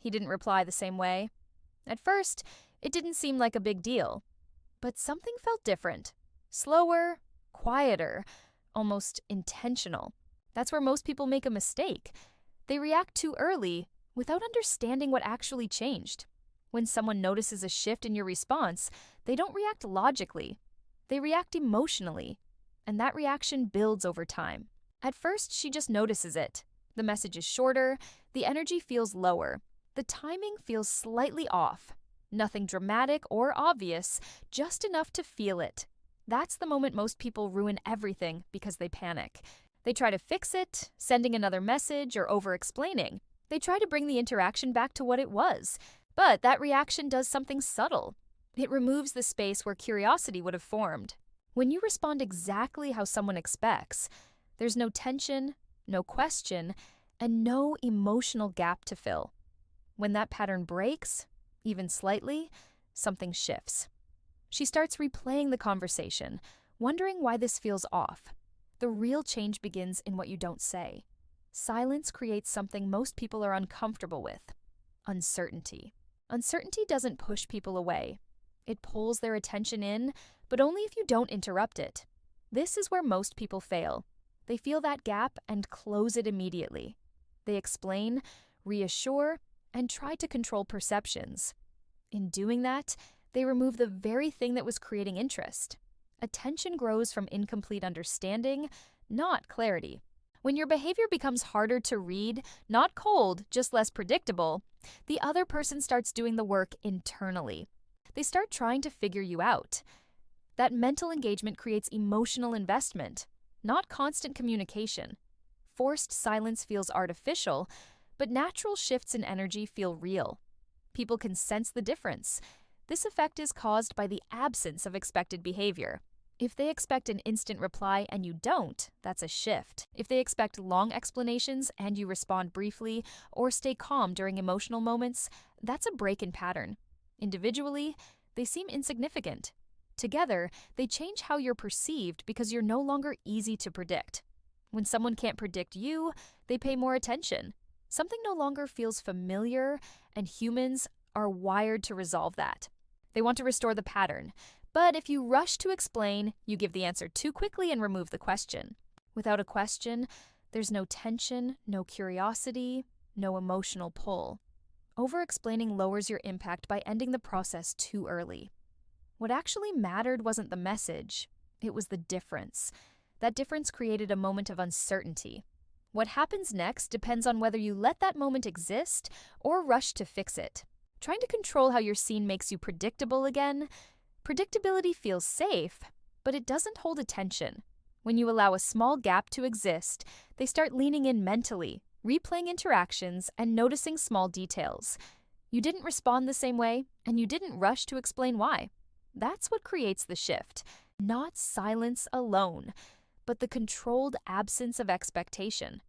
He didn't reply the same way. At first, it didn't seem like a big deal. But something felt different. Slower, quieter, almost intentional. That's where most people make a mistake. They react too early without understanding what actually changed. When someone notices a shift in your response, they don't react logically. They react emotionally. And that reaction builds over time. At first, she just notices it. The message is shorter, the energy feels lower, the timing feels slightly off. Nothing dramatic or obvious, just enough to feel it. That's the moment most people ruin everything because they panic. They try to fix it, sending another message or over-explaining. They try to bring the interaction back to what it was. But that reaction does something subtle. It removes the space where curiosity would have formed. When you respond exactly how someone expects, there's no tension, no question, and no emotional gap to fill. When that pattern breaks, even slightly, something shifts. She starts replaying the conversation, wondering why this feels off. The real change begins in what you don't say. Silence creates something most people are uncomfortable with: uncertainty. Uncertainty doesn't push people away. It pulls their attention in, but only if you don't interrupt it. This is where most people fail. They feel that gap and close it immediately. They explain, reassure, and try to control perceptions. In doing that, they remove the very thing that was creating interest. Attention grows from incomplete understanding, not clarity. When your behavior becomes harder to read, not cold, just less predictable, the other person starts doing the work internally. They start trying to figure you out. That mental engagement creates emotional investment, not constant communication. Forced silence feels artificial, but natural shifts in energy feel real. People can sense the difference. This effect is caused by the absence of expected behavior. If they expect an instant reply and you don't, that's a shift. If they expect long explanations and you respond briefly or stay calm during emotional moments, that's a break in pattern. Individually, they seem insignificant. Together, they change how you're perceived because you're no longer easy to predict. When someone can't predict you, they pay more attention. Something no longer feels familiar, and humans are wired to resolve that. They want to restore the pattern. But if you rush to explain, you give the answer too quickly and remove the question. Without a question, there's no tension, no curiosity, no emotional pull. Over-explaining lowers your impact by ending the process too early. What actually mattered wasn't the message, it was the difference. That difference created a moment of uncertainty. What happens next depends on whether you let that moment exist or rush to fix it. Trying to control how you're seen makes you predictable again. Predictability feels safe, but it doesn't hold attention. When you allow a small gap to exist, they start leaning in mentally, replaying interactions, and noticing small details. You didn't respond the same way, and you didn't rush to explain why. That's what creates the shift. Not silence alone, but the controlled absence of expectation.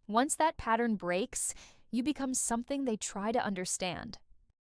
Once that pattern breaks, you become something they try to understand.